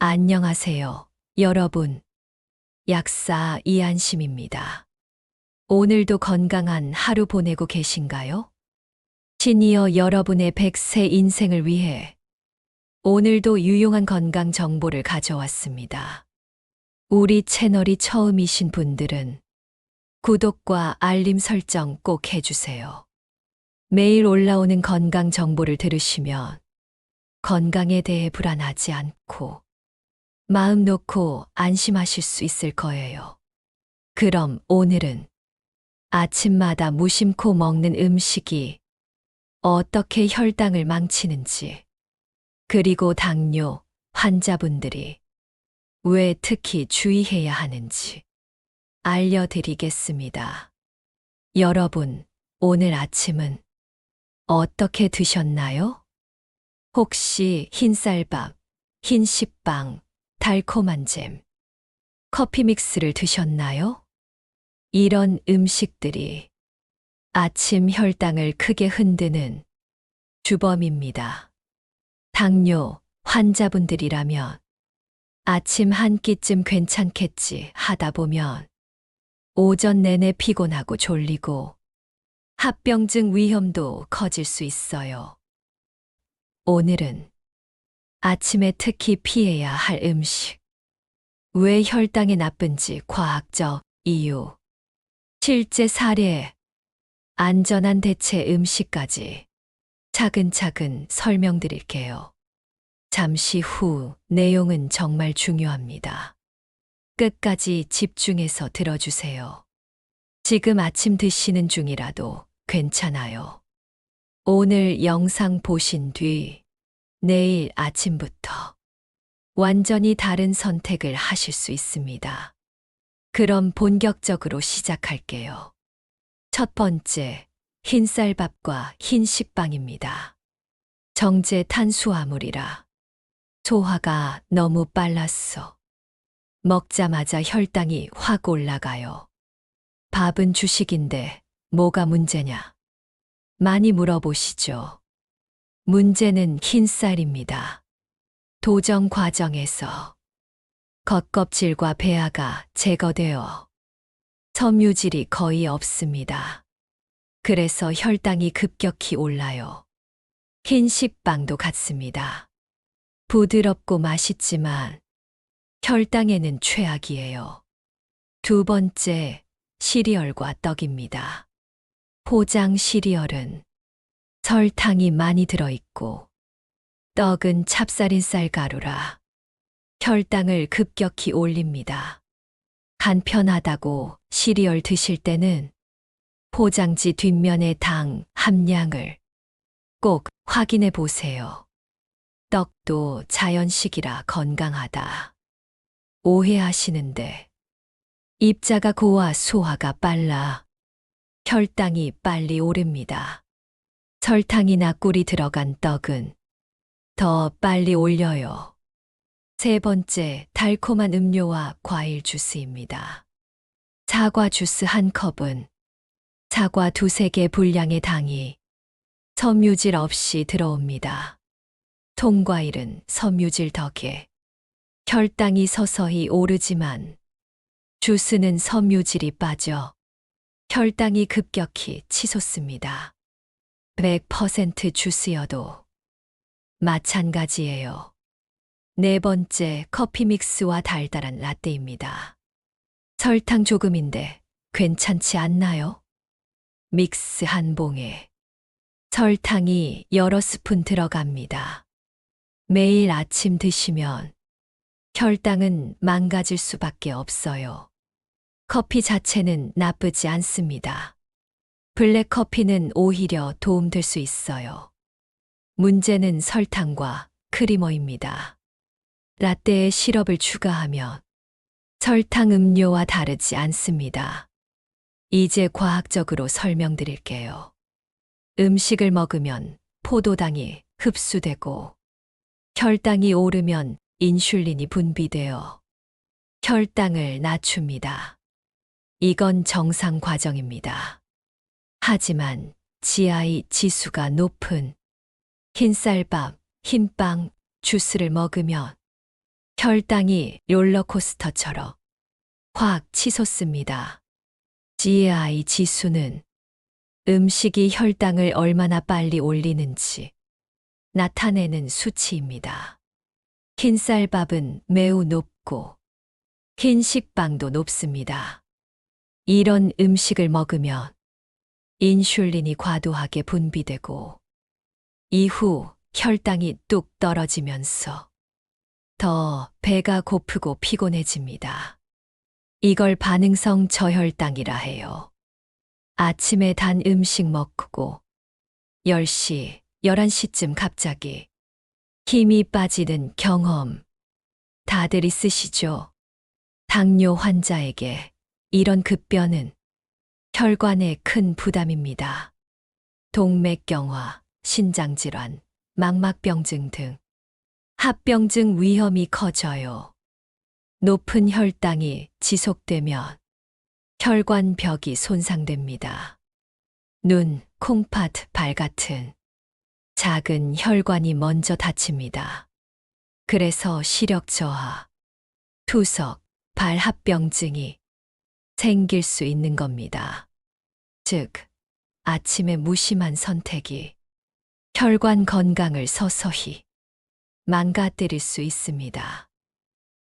안녕하세요, 여러분. 약사 이한심입니다. 오늘도 건강한 하루 보내고 계신가요? 시니어 여러분의 100세 인생을 위해 오늘도 유용한 건강 정보를 가져왔습니다. 우리 채널이 처음이신 분들은 구독과 알림 설정 꼭 해주세요. 매일 올라오는 건강 정보를 들으시면 건강에 대해 불안하지 않고 마음 놓고 안심하실 수 있을 거예요. 그럼 오늘은 아침마다 무심코 먹는 음식이 어떻게 혈당을 망치는지, 그리고 당뇨 환자분들이 왜 특히 주의해야 하는지 알려드리겠습니다. 여러분, 오늘 아침은 어떻게 드셨나요? 혹시 흰쌀밥, 흰식빵, 달콤한 잼, 커피 믹스를 드셨나요? 이런 음식들이 아침 혈당을 크게 흔드는 주범입니다. 당뇨 환자분들이라면 아침 한 끼쯤 괜찮겠지 하다 보면 오전 내내 피곤하고 졸리고 합병증 위험도 커질 수 있어요. 오늘은 아침에 특히 피해야 할 음식, 왜 혈당에 나쁜지 과학적 이유, 실제 사례, 안전한 대체 음식까지 차근차근 설명드릴게요. 잠시 후 내용은 정말 중요합니다. 끝까지 집중해서 들어주세요. 지금 아침 드시는 중이라도 괜찮아요. 오늘 영상 보신 뒤 내일 아침부터 완전히 다른 선택을 하실 수 있습니다. 그럼 본격적으로 시작할게요. 첫 번째, 흰쌀밥과 흰식빵입니다. 정제 탄수화물이라 소화가 너무 빨랐어. 먹자마자 혈당이 확 올라가요. 밥은 주식인데 뭐가 문제냐? 많이 물어보시죠. 문제는 흰쌀입니다. 도정 과정에서 겉껍질과 배아가 제거되어 섬유질이 거의 없습니다. 그래서 혈당이 급격히 올라요. 흰식빵도 같습니다. 부드럽고 맛있지만 혈당에는 최악이에요. 두 번째, 시리얼과 떡입니다. 포장 시리얼은 설탕이 많이 들어있고 떡은 찹쌀인쌀 가루라 혈당을 급격히 올립니다. 간편하다고 시리얼 드실 때는 포장지 뒷면의 당 함량을 꼭 확인해 보세요. 떡도 자연식이라 건강하다 오해하시는데 입자가 고와 소화가 빨라 혈당이 빨리 오릅니다. 설탕이나 꿀이 들어간 떡은 더 빨리 올려요. 세 번째, 달콤한 음료와 과일 주스입니다. 사과 주스 한 컵은 사과 두세 개 분량의 당이 섬유질 없이 들어옵니다. 통과일은 섬유질 덕에 혈당이 서서히 오르지만 주스는 섬유질이 빠져 혈당이 급격히 치솟습니다. 100% 주스여도 마찬가지예요. 네 번째, 커피 믹스와 달달한 라떼입니다. 설탕 조금인데 괜찮지 않나요? 믹스 한 봉에 설탕이 여러 스푼 들어갑니다. 매일 아침 드시면 혈당은 망가질 수밖에 없어요. 커피 자체는 나쁘지 않습니다. 블랙커피는 오히려 도움될 수 있어요. 문제는 설탕과 크리머입니다. 라떼에 시럽을 추가하면 설탕 음료와 다르지 않습니다. 이제 과학적으로 설명드릴게요. 음식을 먹으면 포도당이 흡수되고 혈당이 오르면 인슐린이 분비되어 혈당을 낮춥니다. 이건 정상 과정입니다. 하지만 GI 지수가 높은 흰쌀밥, 흰빵, 주스를 먹으면 혈당이 롤러코스터처럼 확 치솟습니다. GI 지수는 음식이 혈당을 얼마나 빨리 올리는지 나타내는 수치입니다. 흰쌀밥은 매우 높고 흰식빵도 높습니다. 이런 음식을 먹으면 인슐린이 과도하게 분비되고 이후 혈당이 뚝 떨어지면서 더 배가 고프고 피곤해집니다. 이걸 반응성 저혈당이라 해요. 아침에 단 음식 먹고 10시, 11시쯤 갑자기 힘이 빠지는 경험 다들 있으시죠? 당뇨 환자에게 이런 급변은 혈관에 큰 부담입니다. 동맥경화, 신장질환, 망막병증 등 합병증 위험이 커져요. 높은 혈당이 지속되면 혈관벽이 손상됩니다. 눈, 콩팥, 발 같은 작은 혈관이 먼저 다칩니다. 그래서 시력 저하, 투석, 발합병증이 생길 수 있는 겁니다. 즉, 아침에 무심한 선택이 혈관 건강을 서서히 망가뜨릴 수 있습니다.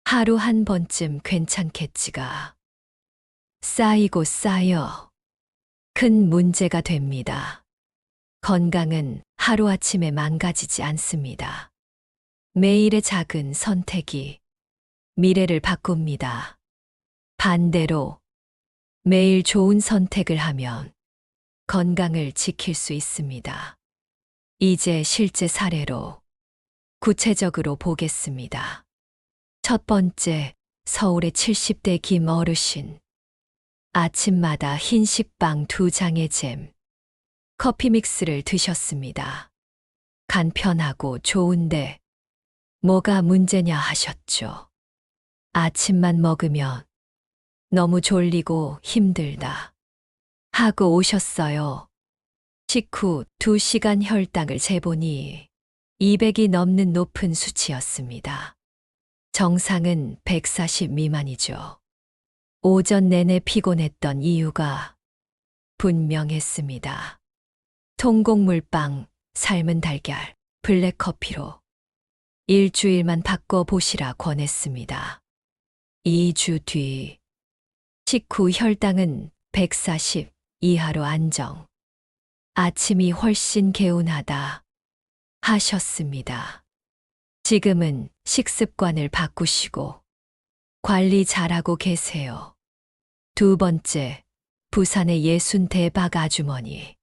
하루 한 번쯤 괜찮겠지가 쌓이고 쌓여 큰 문제가 됩니다. 건강은 하루아침에 망가지지 않습니다. 매일의 작은 선택이 미래를 바꿉니다. 반대로 매일 좋은 선택을 하면 건강을 지킬 수 있습니다. 이제 실제 사례로 구체적으로 보겠습니다. 첫 번째, 서울의 70대 김 어르신. 아침마다 흰식빵 2장의 잼, 커피 믹스를 드셨습니다. 간편하고 좋은데 뭐가 문제냐 하셨죠. 아침만 먹으면 너무 졸리고 힘들다 하고 오셨어요. 식후 2시간 혈당을 재보니 200이 넘는 높은 수치였습니다. 정상은 140 미만이죠. 오전 내내 피곤했던 이유가 분명했습니다. 통곡물빵, 삶은 달걀, 블랙커피로 일주일만 바꿔보시라 권했습니다. 2주 뒤, 식후 혈당은 140 이하로 안정. 아침이 훨씬 개운하다 하셨습니다. 지금은 식습관을 바꾸시고 관리 잘하고 계세요. 두 번째, 부산의 60대박 아주머니.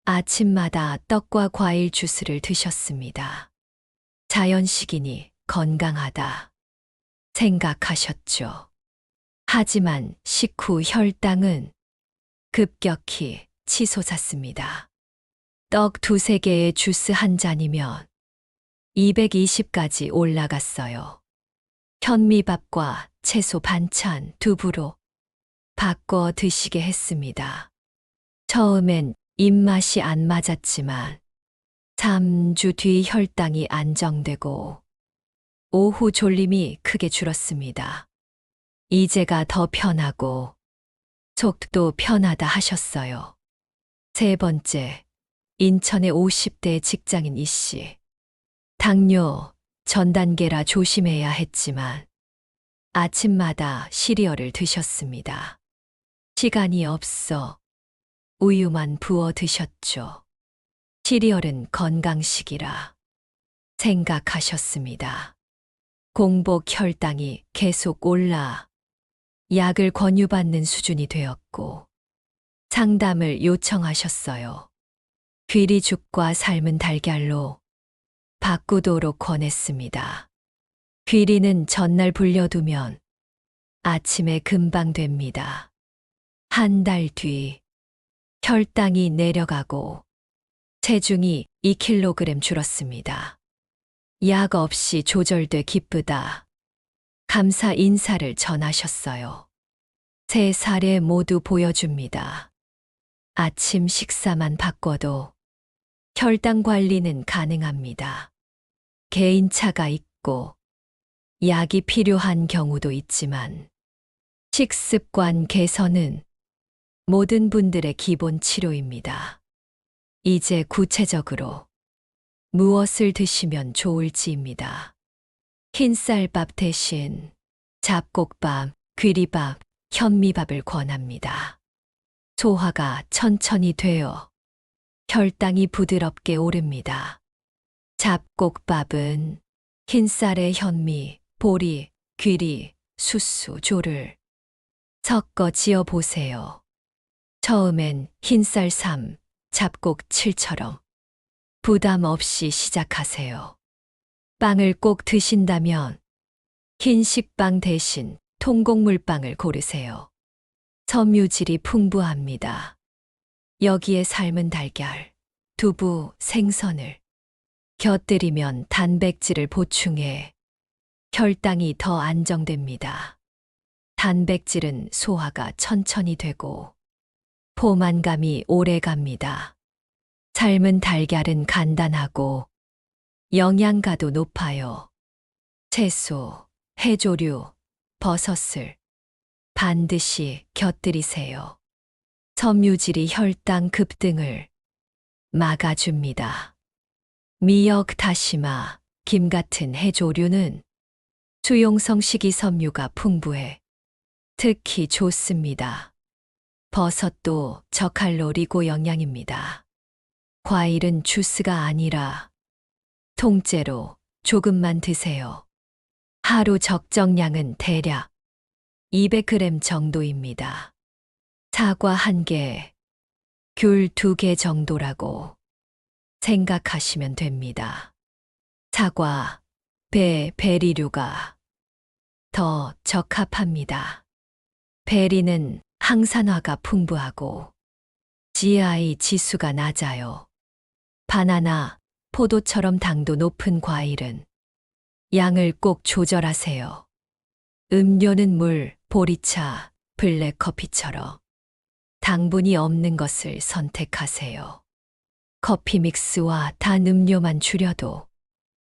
아침마다 떡과 과일 주스를 드셨습니다. 자연식이니 건강하다 생각하셨죠. 하지만 식후 혈당은 급격히 치솟았습니다. 떡 2~3개의 주스 한 잔이면 220까지 올라갔어요. 현미밥과 채소 반찬 두부로 바꿔 드시게 했습니다. 처음엔 입맛이 안 맞았지만 3주 뒤 혈당이 안정되고 오후 졸림이 크게 줄었습니다. 이제가 더 편하고 속도 편하다 하셨어요. 세 번째, 인천의 50대 직장인 이씨. 당뇨 전 단계라 조심해야 했지만 아침마다 시리얼을 드셨습니다. 시간이 없어 우유만 부어 드셨죠. 시리얼은 건강식이라 생각하셨습니다. 공복 혈당이 계속 올라 약을 권유받는 수준이 되었고 상담을 요청하셨어요. 귀리죽과 삶은 달걀로 바꾸도록 권했습니다. 귀리는 전날 불려두면 아침에 금방 됩니다. 한 달 뒤 혈당이 내려가고 체중이 2kg 줄었습니다. 약 없이 조절돼 기쁘다. 감사 인사를 전하셨어요. 세 사례 모두 보여줍니다. 아침 식사만 바꿔도 혈당 관리는 가능합니다. 개인차가 있고 약이 필요한 경우도 있지만 식습관 개선은 모든 분들의 기본 치료입니다. 이제 구체적으로 무엇을 드시면 좋을지입니다. 흰쌀밥 대신 잡곡밥, 귀리밥, 현미밥을 권합니다. 소화가 천천히 되어 혈당이 부드럽게 오릅니다. 잡곡밥은 흰쌀에 현미, 보리, 귀리, 숫수, 조를 섞어 지어 보세요. 처음엔 흰쌀 3, 잡곡 7처럼 부담 없이 시작하세요. 빵을 꼭 드신다면 흰식빵 대신 통곡물빵을 고르세요. 섬유질이 풍부합니다. 여기에 삶은 달걀, 두부, 생선을 곁들이면 단백질을 보충해 혈당이 더 안정됩니다. 단백질은 소화가 천천히 되고 포만감이 오래 갑니다. 삶은 달걀은 간단하고 영양가도 높아요. 채소, 해조류, 버섯을 반드시 곁들이세요. 섬유질이 혈당 급등을 막아줍니다. 미역, 다시마, 김 같은 해조류는 수용성 식이섬유가 풍부해 특히 좋습니다. 버섯도 저칼로리 고영양입니다. 과일은 주스가 아니라 통째로 조금만 드세요. 하루 적정량은 대략 200g 정도입니다. 사과 1개, 귤 2개 정도라고 생각하시면 됩니다. 사과, 베리류가 더 적합합니다. 베리는 항산화가 풍부하고 GI 지수가 낮아요. 바나나, 포도처럼 당도 높은 과일은 양을 꼭 조절하세요. 음료는 물, 보리차, 블랙커피처럼 당분이 없는 것을 선택하세요. 커피 믹스와 단 음료만 줄여도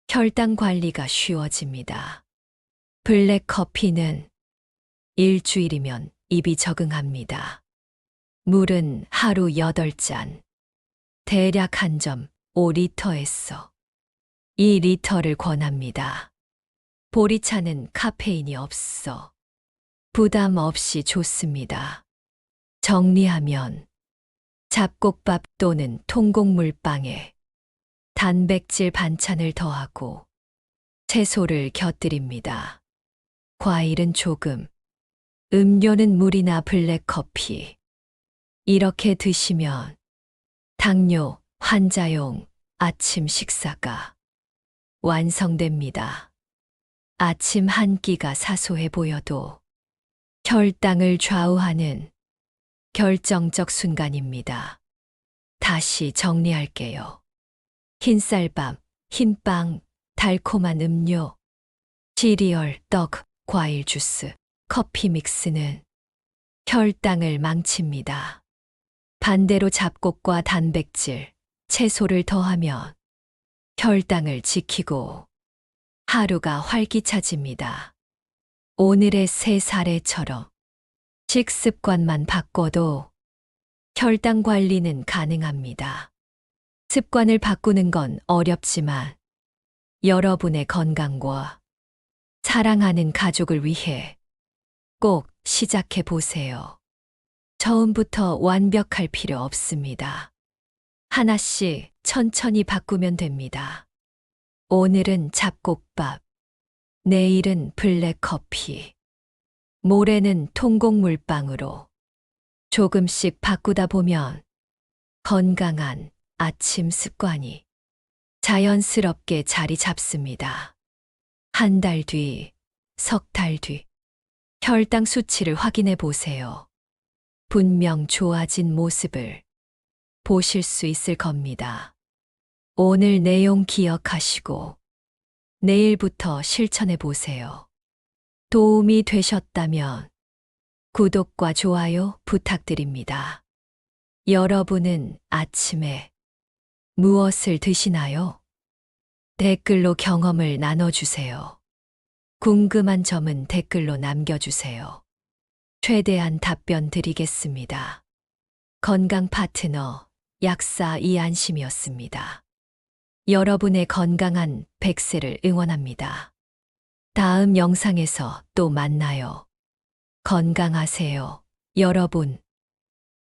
혈당 관리가 쉬워집니다. 블랙커피는 일주일이면 입이 적응합니다. 물은 하루 8잔, 대략 1점 5리터에서 2리터를 권합니다. 보리차는 카페인이 없어 부담 없이 좋습니다. 정리하면 잡곡밥 또는 통곡물빵에 단백질 반찬을 더하고 채소를 곁들입니다. 과일은 조금, 음료는 물이나 블랙커피. 이렇게 드시면 당뇨 환자용 아침 식사가 완성됩니다. 아침 한 끼가 사소해 보여도 혈당을 좌우하는 결정적 순간입니다. 다시 정리할게요. 흰쌀밥, 흰빵, 달콤한 음료, 시리얼, 떡, 과일 주스, 커피 믹스는 혈당을 망칩니다. 반대로 잡곡과 단백질, 채소를 더하면 혈당을 지키고 하루가 활기차집니다. 오늘의 세 사례처럼 식습관만 바꿔도 혈당 관리는 가능합니다. 습관을 바꾸는 건 어렵지만 여러분의 건강과 사랑하는 가족을 위해 꼭 시작해 보세요. 처음부터 완벽할 필요 없습니다. 하나씩 천천히 바꾸면 됩니다. 오늘은 잡곡밥, 내일은 블랙커피, 모레는 통곡물빵으로 조금씩 바꾸다 보면 건강한 아침 습관이 자연스럽게 자리 잡습니다. 한 달 뒤, 석 달 뒤, 혈당 수치를 확인해 보세요. 분명 좋아진 모습을 보실 수 있을 겁니다. 오늘 내용 기억하시고 내일부터 실천해 보세요. 도움이 되셨다면 구독과 좋아요 부탁드립니다. 여러분은 아침에 무엇을 드시나요? 댓글로 경험을 나눠주세요. 궁금한 점은 댓글로 남겨주세요. 최대한 답변 드리겠습니다. 건강 파트너 약사 이안심이었습니다. 여러분의 건강한 100세를 응원합니다. 다음 영상에서 또 만나요. 건강하세요, 여러분.